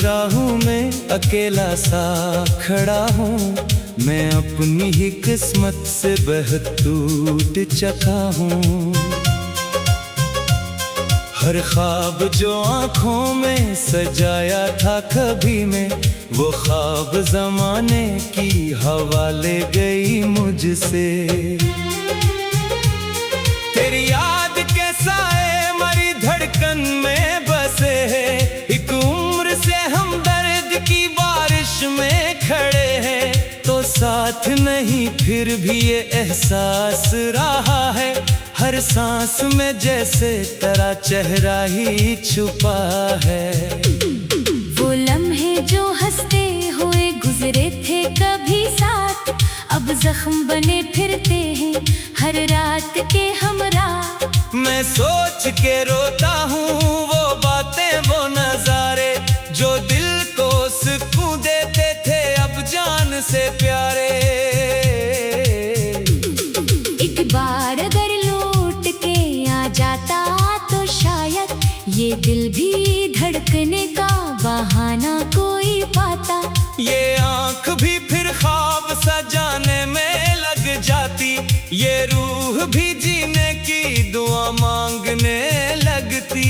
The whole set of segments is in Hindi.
राहों में अकेला सा खड़ा हूँ, मैं अपनी ही किस्मत से बहतूट चका हूँ। हर ख्वाब जो आँखों में सजाया था कभी मैं, वो ख्वाब ज़माने की हवा ले गई मुझसे। तेरी याद के साए मरी धड़कन में बसे हैं, एक उम्र से हम दर्द की बारिश में खड़े हैं। तो साथ नहीं फिर भी ये एहसास रहा है, हर सांस में जैसे तेरा चेहरा ही छुपा है। वो लम्हे जो हंसते हुए गुजरे थे कभी साथ, अब जख्म बने फिरते हैं हर रात के हमरा। मैं सोच के रोता हूँ वो बातें वो नजारे, जो दिल को सुकून देते थे अब जान से प्यारे। एक बार अगर लौट के आ जाता तो शायद ये दिल भी धड़कने का बहाना कोई पाता। ये आँख भी फिर ख्वाब सजाने में लग जाती, ये रूह भी जीने की दुआ मांगने लगती।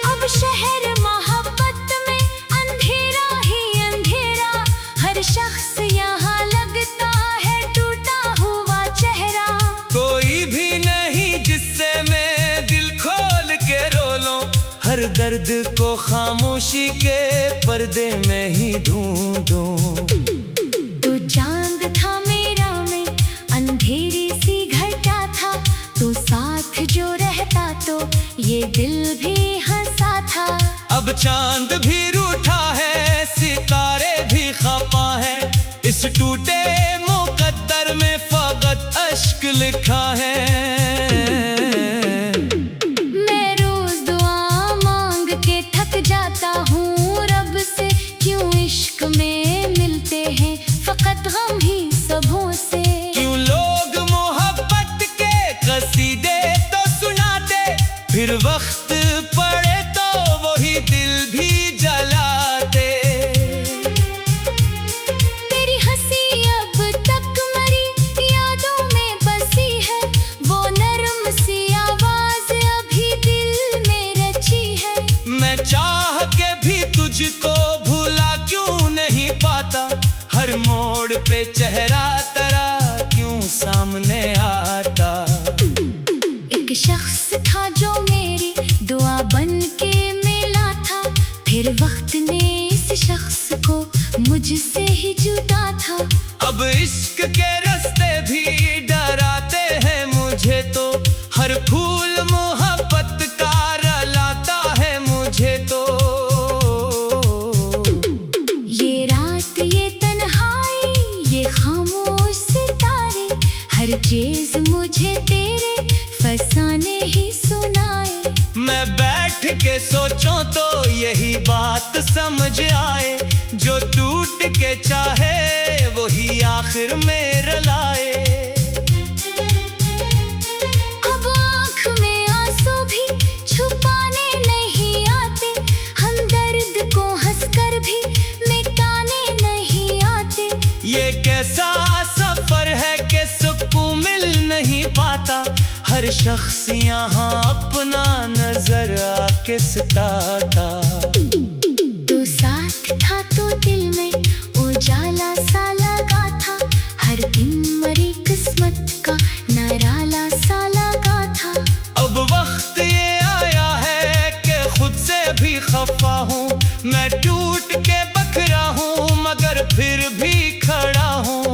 अब शहर मोहब्बत में अंधेरा ही अंधेरा, हर शख्स यहाँ लगता है टूटा हुआ चेहरा। कोई भी नहीं जिससे मैं दिल खोल के रो लूं, हर दर्द को खामोशी के पर्दे में ही ढूंढूं। तो चांद था मेरा मैं अंधेरी सी घटा था, तो साथ जो रहता तो ये दिल भी हंसा था। अब चांद भी रूठा है, सितारे भी खफा है, इस टूटे मुकद्दर में फकत अश्क लिखा है। मैं रोज दुआ मांग के थक जाता हूँ रब से, क्यों इश्क में मिलते हैं फकत गम ही सबों से। क्यों लोग मोहब्बत के कसीदे तो सुनाते, फिर वक्त पड़े तो वही दिल भी जलाते। तेरी हंसी अब तक मरी यादों में बसी है, वो नरम सी आवाज अभी दिल में रची है। मैं चाह के भी तुझको भूला क्यों नहीं पाता, हर मोड़ पे चेहरा तेरा क्यों सामने आता। एक शख्स था जो मेरी दुआ बन के मिला था, फिर वक्त ने इस शख्स को मुझसे ही जुदा था। अब इश्क के रास्ते भी डराते हैं मुझे तो, हर फूल मोहब्बत का रलाता है मुझे तो। ये रात ये तन्हाई ये खामोश सितारे, हर चीज मुझे तेरे फसाने ही सुनाए। मैं बैठ के सोचूं तो यही बात समझ आए, जो टूट के चाहे वही आखिर में रलाए। अब आँख में आंसू भी छुपाने नहीं आते, हम दर्द को हंसकर भी मिटाने नहीं आते। ये कैसा सफर है कि सुकून मिल नहीं पाता, हर शख्स यहाँ अपना नजर आके सताता। तो साथ था तो दिल में उजाला सा लगा था, हर दिन मरी किस्मत का नराला सा लगा था। अब वक्त ये आया है कि खुद से भी खफा हूँ, मैं टूट के बखरा हूँ मगर फिर भी खड़ा हूँ।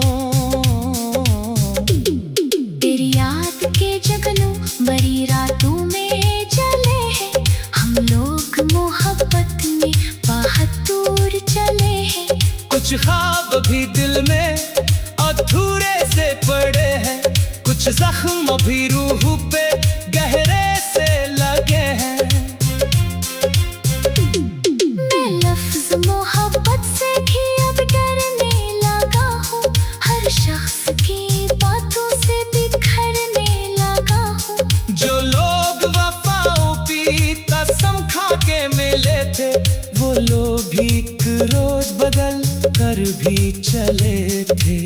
तेरी याद के जगनों बड़ी रातों में जले हैं, हम लोग मोहब्बत में बहुत दूर चले हैं। कुछ ख्वाब भी दिल में अधूरे से पड़े हैं, कुछ जख्म भी रूह पे गहरे से लगे हैं। मैं लफ्ज मोहब्बत से भी अब डरने लगा हूँ, हर शख्स की बातों से बिखरने लगा हूँ। जो लोग वफाओं की कसम खा के मिले वो लोग भी एक रोज बदल कर भी चले थे।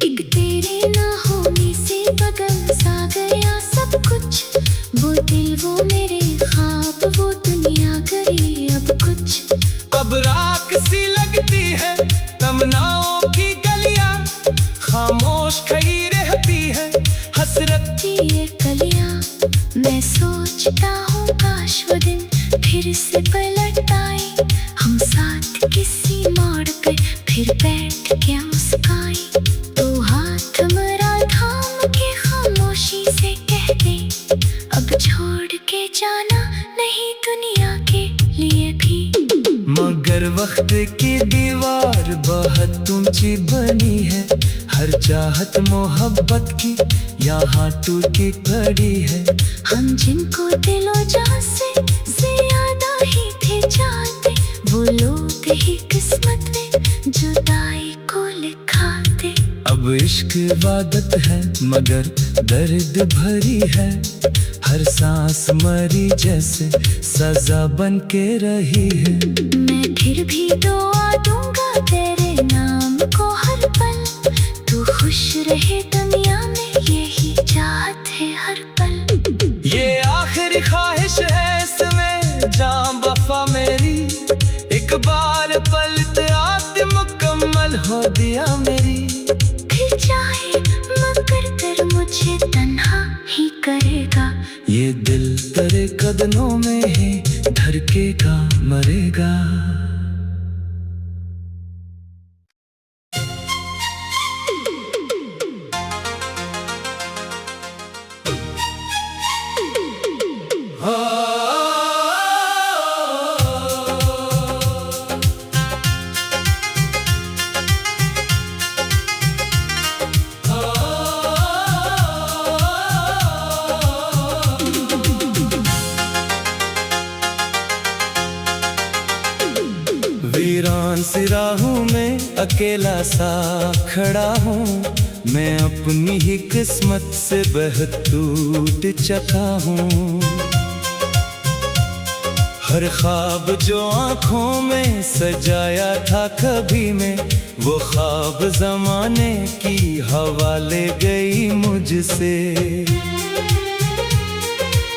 एक तेरे ना होने से बदल सा गया सब कुछ, वो दिल वो मेरे ख्वाब वो दुनिया गई अब कुछ। अब राख सी लगती है तमन्नाओं की गलियां, खामोश खड़ी रहती है हसरत की ये कलियां। मैं सोचता हूँ काश वो दिन फिर से पलट आए, हम साथ किसी मोड़ पे फिर बैठ के मुस्काए। तो हाथ मेरा थाम के खामोशी से कह दे, अब छोड़ के जाना नहीं दुनिया के लिए भी। मगर वक्त की दीवार बहुत ऊंची बनी है, हर चाहत मोहब्बत की यहाँ टूटी पड़ी है। हम जिनको दिलो जान से ज्यादा ही थे चाहते, वो लोग ही किस्मत में जुदाई को लिखा थे। अब इश्क इबादत है मगर दर्द भरी है, हर सांस मरी जैसे सजा बन के रही है। मैं फिर भी दुआ दूंगा तेरे नाम को हर पल, तू खुश रहे दुनिया में यही चाहत है हर पल। ये आखिरी ख्वाहिश है इसमें जान वफा मेरी, एक बार पलट आते मुकम्मल हो दिया मेरी। फिर चाहे मगर कर मुझे तन्हा ही करेगा, ये दिल तेरे कदमों में ही धड़केगा मरेगा। वीरान सी राहों में अकेला सा खड़ा हूँ, मैं अपनी ही किस्मत से बहुत टूट चुका हूँ। हर ख्वाब जो आँखों में सजाया था कभी मैं, वो ख्वाब ज़माने की हवा ले गई मुझसे।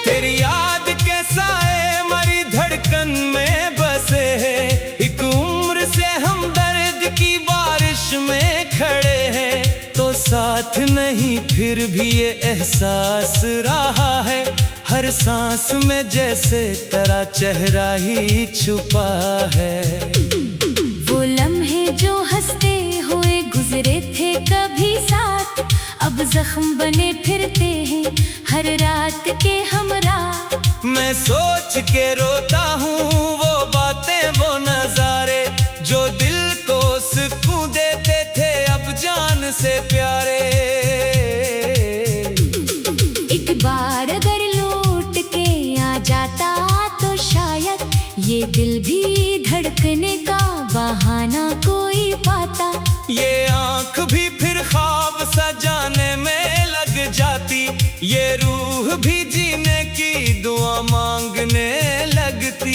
तेरी याद के साए मरी धड़कन में बसे हैं, एक उम्र से हम दर्द की बारिश में खड़े हैं। तो साथ नहीं फिर भी ये एहसास रहा है, हर सांस में जैसे तेरा चेहरा ही छुपा है। वो लम्हे जो हंसते हुए गुजरे थे कभी साथ, अब जख्म बने फिरते हैं हर रात के हमरा। मैं सोच के रोता हूँ वो बातें वो नजारे, जो दिल को सुकून देते थे अब जान से प्यारे। एक बार अगर लौट के आ जाता तो शायद ये दिल भी धड़कने का बहाना कोई पाता। ये आँख भी फिर ख्वाब सजाने में लग जाती, ये रूह भी जीने की दुआ मांगने लगती।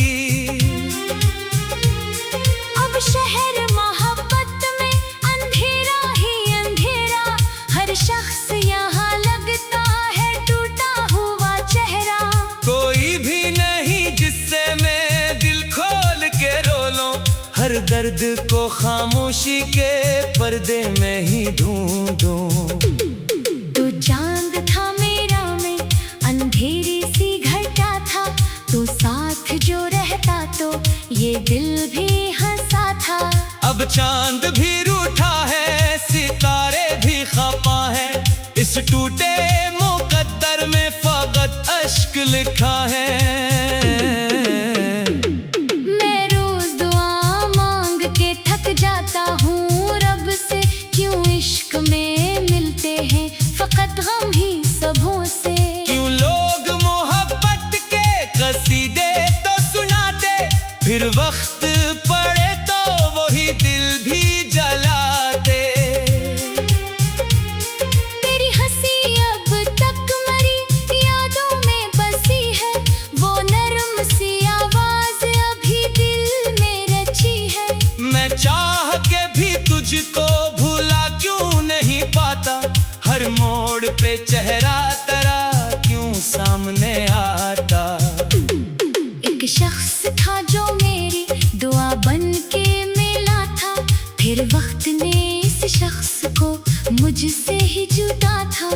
अब शहर मोहब्बत में अंधेरा ही अंधेरा, हर शख्स यहाँ लगता है टूटा हुआ चेहरा। कोई भी नहीं जिससे मैं दिल खोल के रो लूं, हर दर्द को खामोशी के पर्दे में ही ढूंढूं। तू चांद था मेरा मैं अंधेरी सी घटा था, तो साथ जो रहता तो ये दिल भी हंसा था। अब चांद भी रूठा है सितारे भी खफा है, इस टूटे मुकद्दर में फकत अश्क लिखा है। मैं रोज दुआ मांग के थक जाता हूँ रब से, क्यों इश्क में मिलते हैं फकत गम ही सबों से। क्यों लोग मोहब्बत के कसीदे तो सुनाते, फिर वक्त पड़े तो वही दिल भी जलाते। तेरी हंसी अब तक मरी यादों में बसी है, वो नरम सी आवाज अभी भी कोई चेहरा तेरा क्यों सामने आता। एक शख्स था जो मेरी दुआ बन के मिला था, फिर वक्त ने इस शख्स को मुझसे ही जुदा था।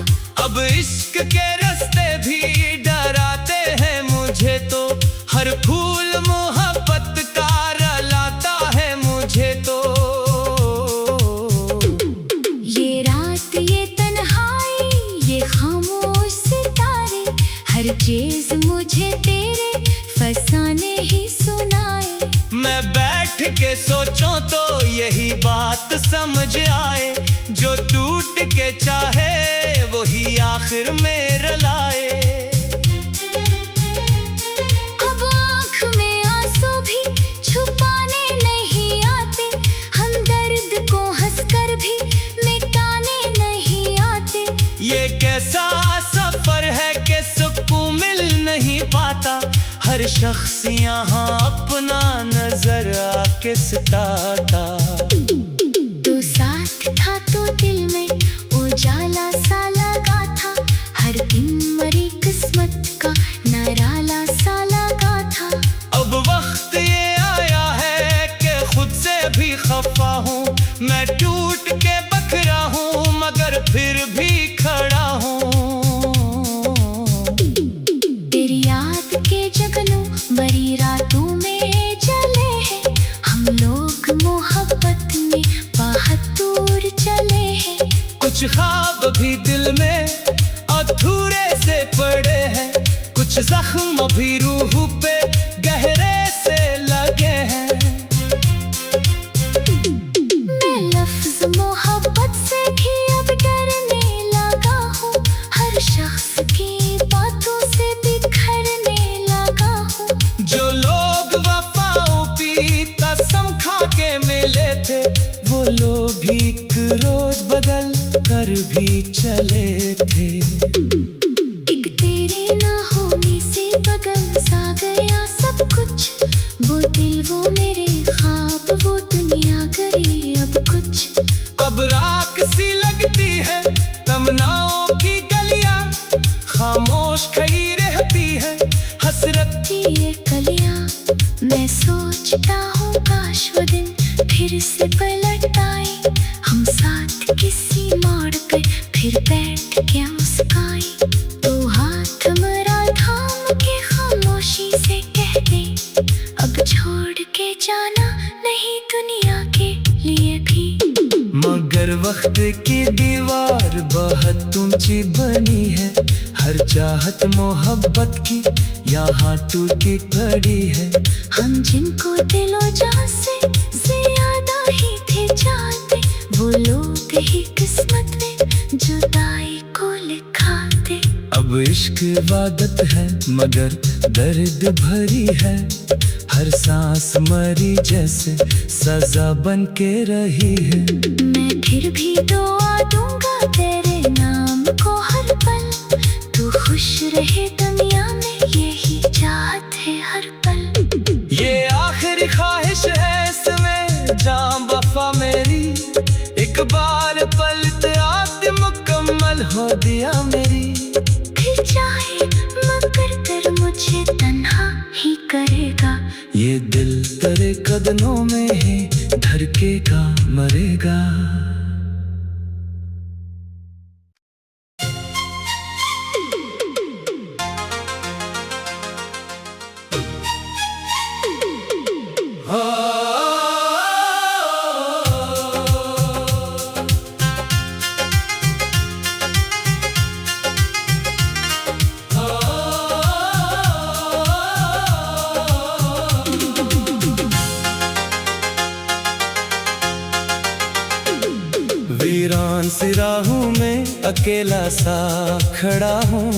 अब इश्क के रास्ते भी डराते हैं मुझे तो, हर फूल मोहब्बत का रलाता है मुझे तो। ये रात ये तन्हाई ये खामोश सितारे, हर चीज मुझे तेरे फसाने ही सुनाए। मैं बैठ के सोचूं तो यही बात समझ आए, जो टूट के चाहे वही आखिर में रलाए। अब आँख में आंसू भी छुपाने नहीं आते, हम दर्द को हंसकर भी मिटाने नहीं आते। ये कैसा सफर है कि सुकून मिल नहीं पाता, हर शख्स यहाँ अपना नजर आके सताता। तो साथ था तो दिल में उजाला सा लगा था, हर दिन मरी किस्मत का नराला सा लगा था। अब वक्त ये आया है कि खुद से भी खफा हूँ, मैं टूट के बखरा हूँ मगर फिर भी खड़ा हूँ। तेरी याद के जगनों बड़ी रातों में चले हैं, हम लोग मोहब्बत में बहादुर चले हैं। कुछ ख्वाब भी दिल में अधूरे से पड़े हैं, कुछ जख्म भी रूह पे गहरे से लगे हैं। मैं लफ्ज मोहब्बत से भी अब डरने लगा हूँ, हर शख्स की बातों से बिखरने लगा हूँ। जो लोग वफाओं की कसम खा के मिले थे, वो लोग भी एक रोज बदल कर भी चले थे। एक तेरे ना होने से बदल सा गया सब कुछ, वो दिल वो मेरे ख्वाब वो दुनिया करे अब कुछ। अब राख सी लगती है तमन्नाओं की गलियां, खामोश खड़ी रहती है हसरत की ये कलियां। मैं सोचता हूँ काश वो दिन फिर से पलट आए, हम साथ किसी मोड़ पे फिर बैठ के मुस्काए। तो हाथ मेरा थाम के खामोशी से कह दे, अब छोड़ के जाना नहीं दुनिया के लिए भी। मगर वक्त की दीवार बहुत ऊंची बनी है, हर चाहत मोहब्बत की यहाँ टूटी पड़ी है। हम जिनको दिलो जान से ज्यादा ही थे जानते, वो लोग ही किस्मत में जुदाई को लिखा थे। अब इश्क इबादत है मगर दर्द भरी है, हर सांस मरी जैसे सजा बन के रही है। मैं फिर भी दुआ दूंगा तेरे नाम को हर पल, तू खुश रहे दुनिया में यही चाहत है हर पल। ये आखिरी ख्वाहिश है इसमें जान वफा मेरी, एक बार पलट आते मुकम्मल हो दिया मेरी। फिर चाहे मगर कर मुझे तन्हा ही करेगा, ये दिल तेरे कदमों में ही धड़केगा मरेगा। वीरान सी राहों में अकेला सा खड़ा हूँ,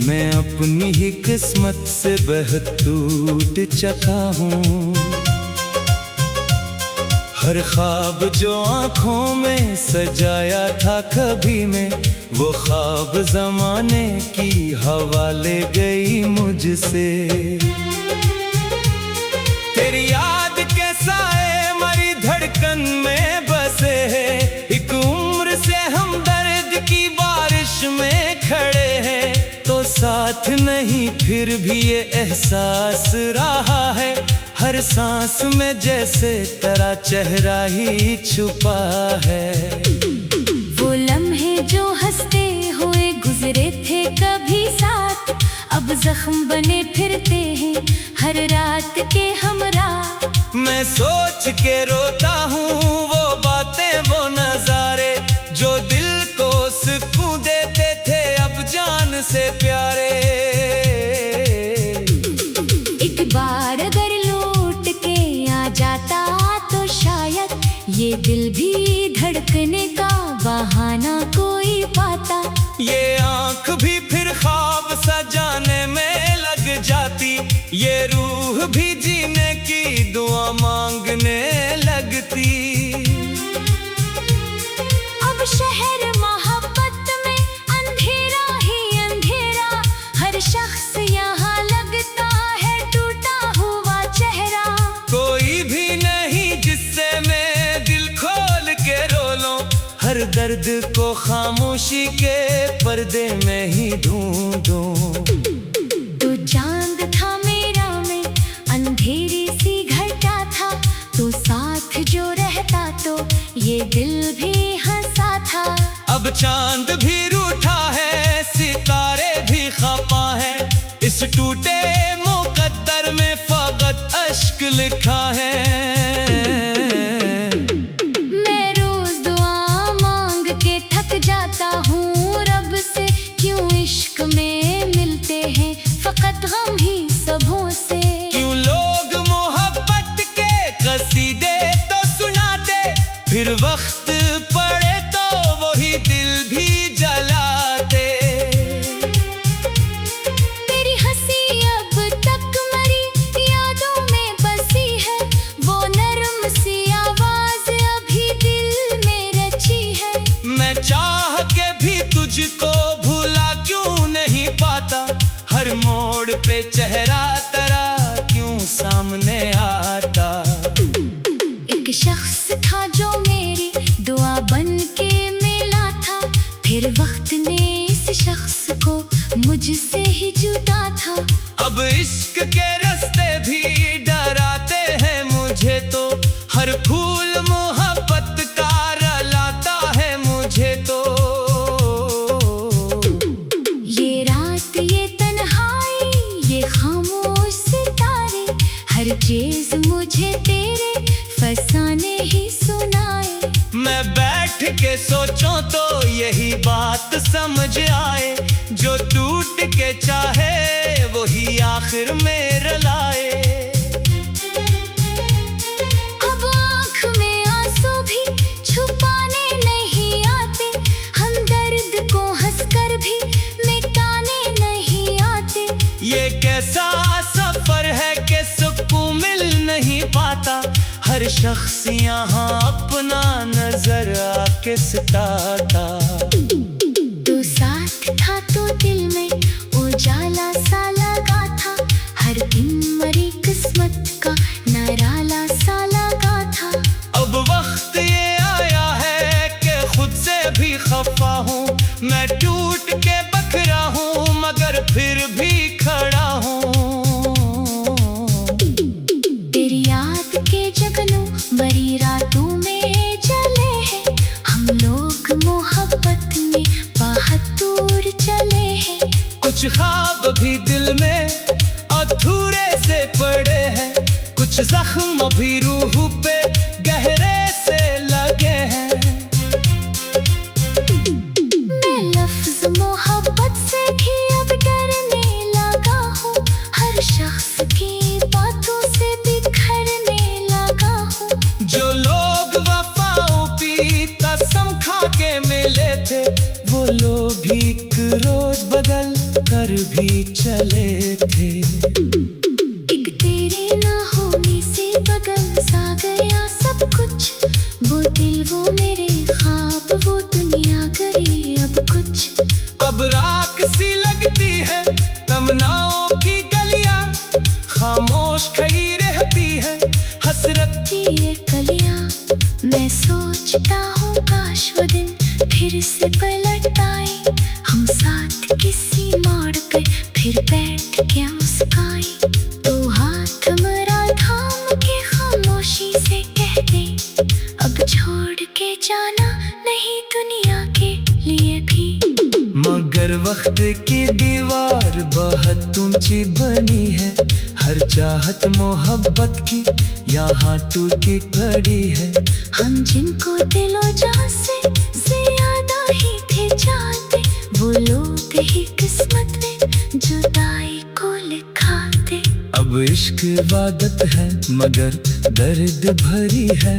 मैं अपनी ही किस्मत से बहुत टूट चुका हूँ। हर ख्वाब जो आँखों में सजाया था कभी मैं, वो ख्वाब ज़माने की हवा ले गई मुझसे। तेरी याद के साए मरी धड़कन में बसे हैं, एक उम्र से हम दर्द की बारिश में नहीं फिर भी ये एहसास रहा है, हर सांस में जैसे तेरा चेहरा ही छुपा है। वो लम्हे जो हंसते हुए गुजरे थे कभी साथ, अब जख्म बने फिरते हैं हर रात के हमरा। मैं सोच के रोता हूँ वो बातें वो नजारे, जो दिल को सुकून देते थे अब जान से प्यारे। एक बार अगर लौट के आ जाता तो शायद ये दिल भी धड़कने का बहाना कोई पाता। ये आँख भी फिर ख्वाब सजाने में लग जाती, ये रूह भी जीने की दुआ मांगने लगती। अब शहर मोहब्बत में अंधेरा ही अंधेरा, हर शख्स यहाँ लगता है टूटा हुआ चेहरा। कोई भी नहीं जिससे मैं दिल खोल के रो लूं, हर दर्द को खामोशी के पर्दे में ही ढूंढूं। तो चांद था मेरा मैं अंधेरी सी घटा था, तो साथ जो रहता तो ये दिल भी हंसा था। अब चांद भी रूठा है, सितारे भी खफा है, इस टूटे मुकद्दर में फकत अश्क लिखा है। मैं रोज दुआ मांग के थक जाता हूँ रब से, क्यों इश्क में मिलते हैं फकत गम ही सबों से। क्यों लोग मोहब्बत के कसीदे तो सुनाते, फिर वक्त पड़े तो वही दिल भी जलाते। तेरी हंसी अब तक मरी यादों में बसी है, वो नरम सी आवाज अभी दिल में रची है। मैं चाह के भी तुझको भूला क्यों नहीं पाता, हर मोड़ पे चेहरा तेरा क्यों सामने आता। एक शख्स था जो मेरी दुआ बन के मिला था, फिर वक्त ने इस शख्स को मुझसे ही जुदा था। अब इश्क के रास्ते भी डराते हैं मुझे तो, हर फूल मोहब्बत का रलाता है मुझे तो। ये रात ये तन्हाई ये खामोश सितारे, हर चीज मुझे तेरे फसाने ही सुनाए। मैं बैठ के सोचूं तो यही बात समझ आए, जो टूट के चाहे वही आखिर में रलाए। अब आँख में आंसू भी छुपाने नहीं आते, हम दर्द को हंसकर भी मिटाने नहीं आते। ये कैसा सफर है कि सुकून मिल नहीं पाता, हर शख्स यहाँ अपना नजर आके सताता। तू साथ था तो दिल में उजाला सा लगा था, हर दिन मरी किस्मत का नराला सा लगा था। अब वक्त ये आया है कि खुद से भी खफा हूँ, मैं टूट के बखरा हूँ मगर फिर भी खड़ा हूँ। तेरी याद के जगनों बड़ी रातों में चले हैं, हम लोग मोहब्बत में बहुत दूर चले हैं। कुछ ख्वाब भी दिल में अधूरे से पड़े हैं, कुछ जख्म भी रूह पे गहरे से लगे हैं। मैं लफ्ज मोहब्बत से भी अब डरने लगा हूँ, हर शख्स की बातों से बिखरने लगा हूँ। जो लोग वफाओं की कसम खा के मिले थे, वो लोग एक रोज बदल कर भी चले थे। एक तेरे ना होने से बदल सा गया सब कुछ, वो दिल वो मेरे ख्वाब वो दुनिया गई अब कुछ। अब राख सी लगती है तमन्नाओं की गलियां, खामोश खड़ी रहती है हसरत की ये कलियां। मैं सोचता हूँ काश वो दिन फिर से पलट आए, हम साथ किसी मोड़ पे फिर जाना नहीं दुनिया के लिए भी। मगर वक्त की दीवार बहुत ऊंची बनी है, हर चाहत मोहब्बत की यहाँ टूटी पड़ी है। हम जिनको दिलो जान से ज्यादा ही थे चाहते, वो लोग ही किस्मत में जुदाई को लिखा थे। अब इश्क इबादत है मगर दर्द भरी है,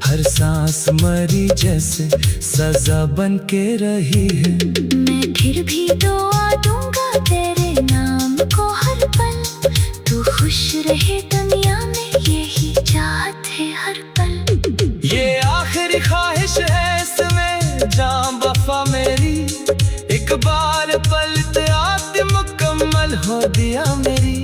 हर सांस मरी जैसे सजा बन के रही है। मैं फिर भी दुआ दूंगा तेरे नाम को हर पल, तू खुश रहे दुनिया में यही चाहत है हर पल। ये आखिरी ख्वाहिश है इसमें जान वफा मेरी, एक बार पलट आते मुकम्मल हो दिया मेरी।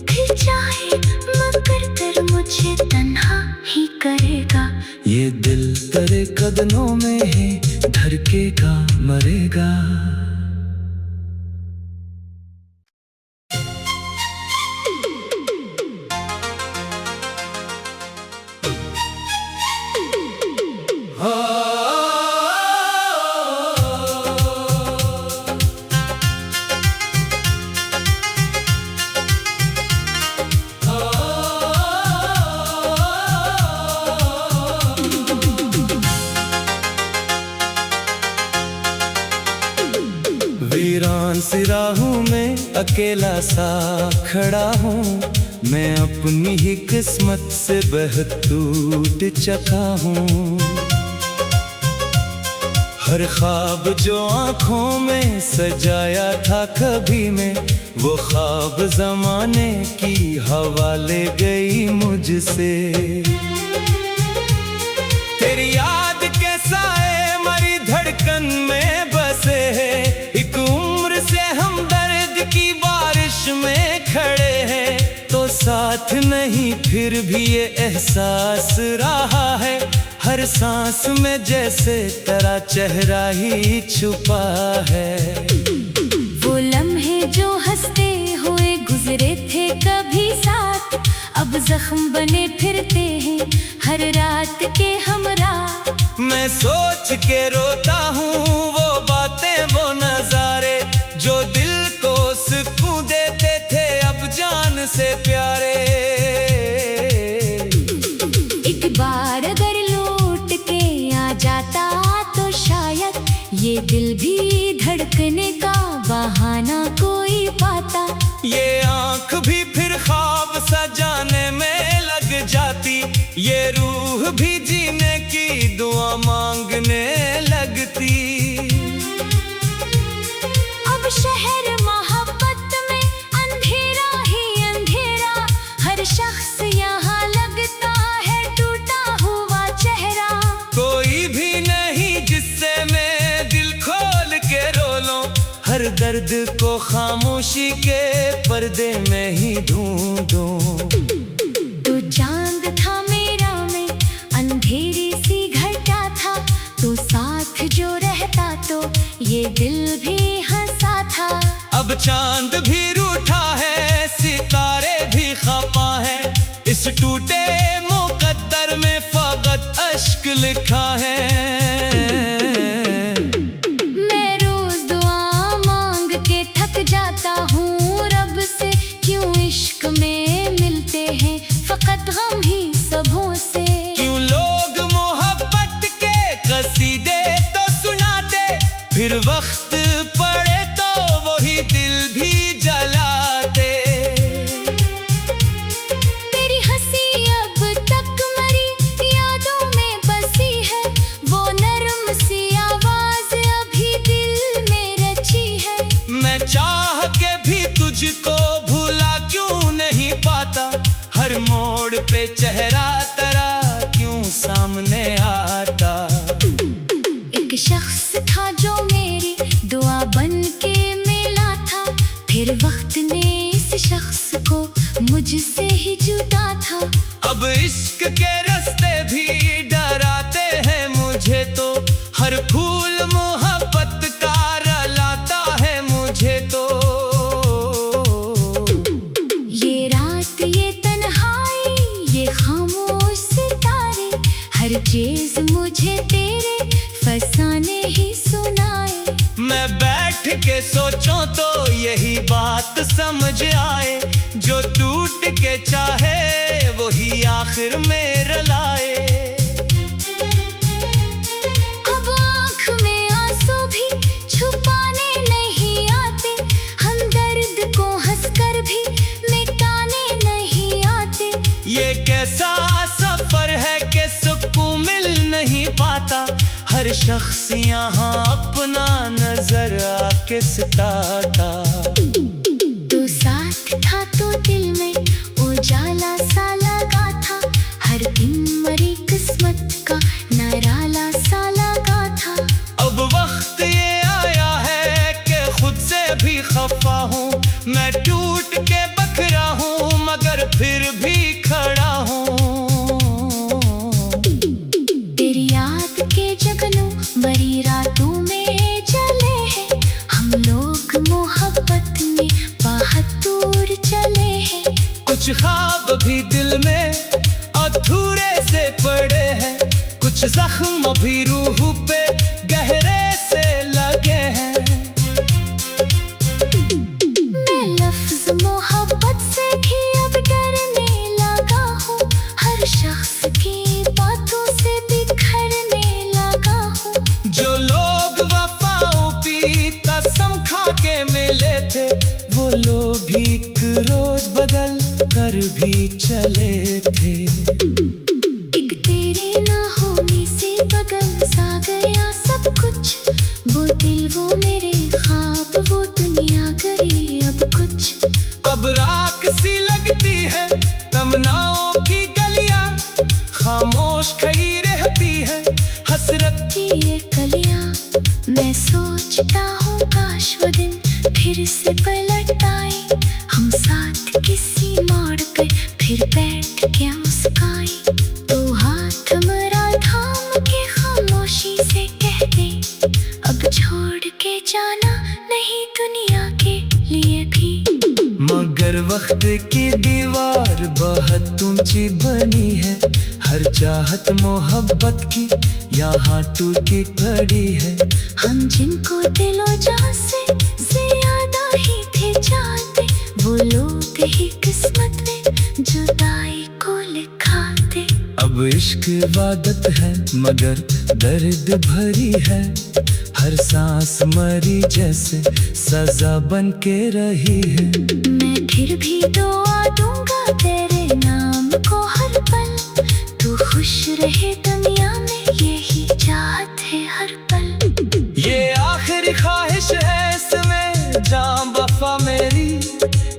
फिर चाहे मगर कर मुझे तन्हा ही करेगा, ये दिल तेरे कदमों में ही धड़केगा मरेगा। वीरान सी राहों में अकेला सा खड़ा हूँ, मैं अपनी ही किस्मत से बहुत टूट चुका हूँ। हर ख्वाब जो आँखों में सजाया था कभी मैं, वो ख्वाब ज़माने की हवा ले गई मुझसे। तेरी याद के साए मरी धड़कन में बसे हैं, एक उम्र से हम दर्द की बारिश में खड़े हैं। तो साथ नहीं फिर भी ये एहसास रहा है, हर सांस में जैसे तेरा चेहरा ही छुपा है। वो लम्हे जो हंसते हुए गुजरे थे कभी साथ, अब जख्म बने फिरते हैं हर रात के हमरा। मैं सोच के रोता हूँ वो बातें वो नजारे, जो दिल को सुकून देते थे अब जान से प्यारे। एक बार अगर लौट के आ जाता तो शायद ये दिल भी धड़कने का बहाना कोई पाता। ये आँख भी फिर ख्वाब सजाने में लग जाती, ये रूह भी जीने की दुआ मांगने लगती। अब शहर मोहब्बत में अंधेरा ही अंधेरा, हर शख्स यहाँ लगता है टूटा हुआ चेहरा। कोई भी नहीं जिससे मैं दिल खोल के रो लूं, हर दर्द को खामोशी के पर्दे में ही ढूंढूं। तू चांद था मेरा, मैं अंधेरी सी घटा था, तू साथ जो रहता तो ये दिल भी हंसा था। अब चांद भी रूठा है, सितारे भी खफा है, इस टूटे मुकद्दर में फकत अश्क लिखा है। मैं रोज दुआ मांग के थक जाता हूँ रब से, क्यों इश्क में मिलते हैं फकत गम ही सबों से। क्यों लोग मोहब्बत के कसीदे तो सुनाते, फिर वक्त पड़े तो वही दिल भी जलाते। तेरी हंसी अब तक मरी यादों में बसी है, वो नरम सी आवाज अभी दिल में रची है। मैं चाह के भी तुझको भूला क्यों नहीं पाता, हर मोड़ पे चेहरा तेरा क्यों सामने आता। एक शख्स था जो मेरी दुआ बन के मिला था, फिर वक्त ने इस शख्स को मुझसे ही जुदा था। अब इश्क के रास्ते भी डराते हैं मुझे तो, हर फूल मोहब्बत का रलाता है मुझे तो। ये रात ये तन्हाई ये खामोश सितारे, हर चीज मुझे के सोचो तो यही बात समझ आए, जो टूट के चाहे वही आखिर में रलाए। अब आँख में आंसू भी छुपाने नहीं आते, हम दर्द को हंसकर भी मिटाने नहीं आते। ये कैसा सफर है कि सुकून मिल नहीं पाता, हर शख्स यहाँ अपना नजर आके सताता। तो साथ था तो दिल में उजाला सा लगा था, हर दिन मरी किस्मत का नराला सा लगा था। अब वक्त ये आया है कि खुद से भी खफा हूँ, मैं टूट के बखरा हूँ मगर फिर भी खड़ा हूँ। तेरी याद के जगनों मरी रातों में जले हैं, हम लोग मोहब्बत में बहादुर चले हैं। कुछ ख्वाब भी दिल में अधूरे से पड़े हैं, कुछ जख्म भी रूह पे गहरे से लगे हैं। मैं लफ्ज मोहब्बत से भी अब डरने लगा हूँ, हर शख्स की बातों से बिखरने लगा हूँ। जो लोग वफाओं की कसम खा के मिले थे, वो लोग भी एक रोज बदल कर भी चले थे। एक तेरे ना होने से बदल सा गया सब कुछ, वो दिल वो मेरे ख्वाब वो दुनिया गई अब कुछ। अब राख सी लगती है तमन्नाओं की गलियां, खामोश खड़ी रहती है हसरत की ये कलियां। मैं सोचता हूँ काश वो दिन फिर से पलट आए, हम साथ किसी मोड़ पे फिर बैठ के मुस्काए। तो हाथ मेरा थाम के खामोशी से कह दे, अब छोड़ के जाना नहीं दुनिया के लिए भी। मगर वक्त की दीवार बहुत ऊंची बनी है, हर चाहत मोहब्बत की यहाँ टूट के खड़ी है। हम जिनको दिलों जान से ज्यादा ही थे जानते, वो लोग ही किस्मत में जुदाई को लिखा थे। अब इश्क इबादत है मगर दर्द भरी है, हर सांस मरी जैसे सजा बन के रही है। मैं फिर भी दुआ दूंगा तेरे नाम को हर पल, तू खुश रहे दुनिया में यही चाहत है हर पल। ये आखिरी ख्वाहिश है इसमें जान वफा मेरी,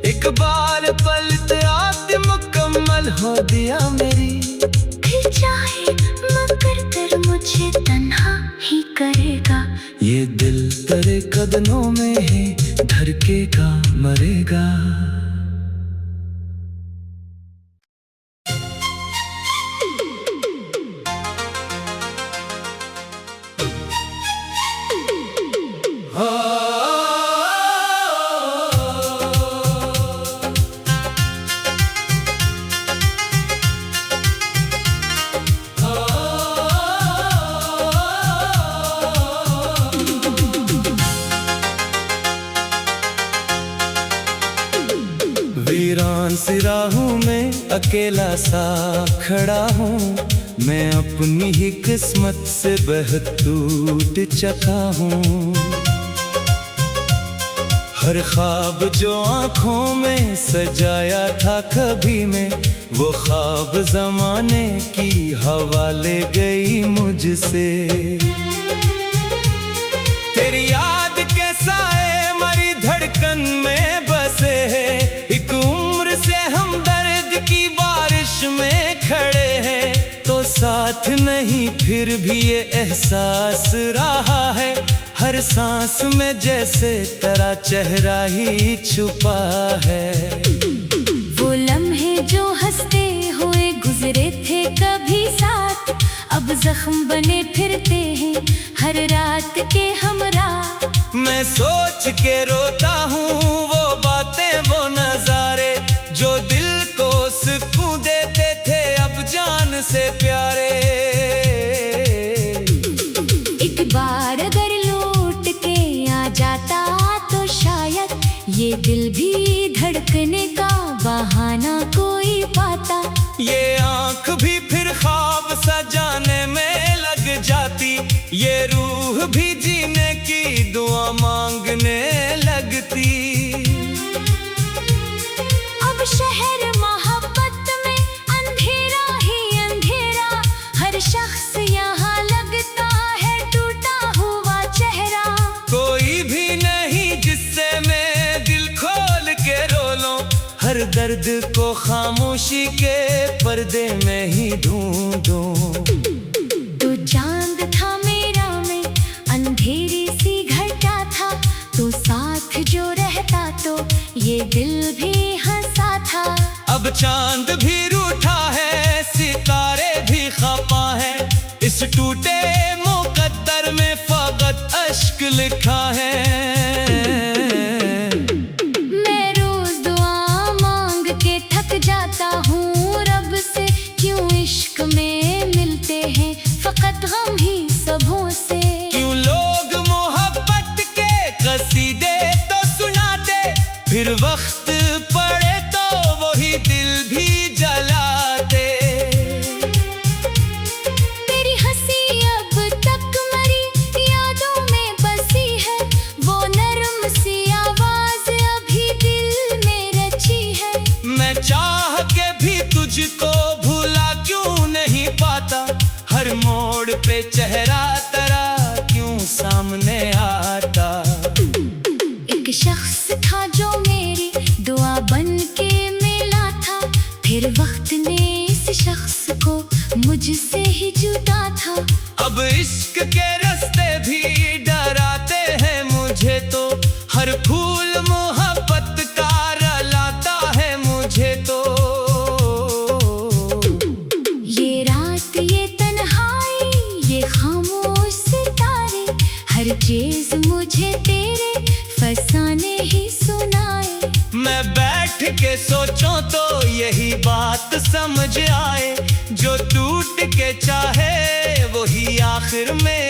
एक बार पलट आते मुकम्मल हो दिया मेरी। फिर चाहे मगर कर मुझे तन्हा ही करेगा, ये दिल तेरे कदमों में ही धड़केगा मरेगा। वीरान सी राहों में अकेला सा खड़ा हूँ, मैं अपनी ही किस्मत से बहुत टूट चुका हूँ। हर ख्वाब जो आँखों में सजाया था कभी मैं, वो ख्वाब ज़माने की हवा ले गई मुझसे। तेरी याद के साए मरी धड़कन में बसे हैं, एक उम्र से हम दर्द की बारिश में खड़े हैं। तो साथ नहीं फिर भी ये एहसास रहा है, हर सांस में जैसे तेरा चेहरा ही छुपा है। वो लम्हे जो हंसते हुए गुजरे थे कभी साथ, अब जख्म बने फिरते हैं हर रात के हमरा। मैं सोच के रोता हूँ वो बातें वो नजारे, जो दिल को सुकून देते थे अब जान से प्यारे। एक बार अगर लौट के आ जाता रुकने का बहाना कोई पाता। ये आंख भी फिर ख्वाब सजाने में लग जाती, ये रूह भी जीने की दुआ मांगने लगती। अब शहर मोहब्बत में अंधेरा ही अंधेरा, हर शख्स यहाँ लगता है टूटा हुआ चेहरा। कोई भी नहीं जिससे मैं दिल खोल के रो लूं, हर दर्द को खामोशी के पर्दे में ही ढूंढूं। तो चांद था मेरा, मैं अंधेरी सी घटा था, तो साथ जो रहता तो ये दिल भी हंसा था। अब चांद भी रूठा है, सितारे भी खफा है, इस टूटे मुकद्दर में फकत अश्क लिखा है। मैं रोज दुआ मांग के थक जाता हूँ रब से, क्यों इश्क में मिलते हैं फकत गम ही सबों से। क्यों लोग मोहब्बत के कसीदे तो सुनाते, फिर वक्त पड़े तो वही दिल भी जलाते। तेरी हंसी अब तक मरी यादों में बसी है, वो नरम सी आवाज अभी दिल में रची है। मैं चाह के भी तुझको भूला क्यों नहीं पाता, हर मोड़ पे चेहरा तेरा क्यों सामने आता। एक शख्स था जो मेरी दुआ बन के मिला था, फिर वक्त ने इस शख्स को मुझसे ही जुदा था। अब इश्क के रास्ते भी डराते हैं मुझे तो, हर फूल मोहब्बत का रलाता है मुझे तो। ये रात ये तन्हाई ये खामोश सितारे, हर चीज मुझे तेरे फसाने ही सुनाए। मैं बैठ के सोचूं तो यही बात समझ आए, जो टूट के चाहे वही आखिर में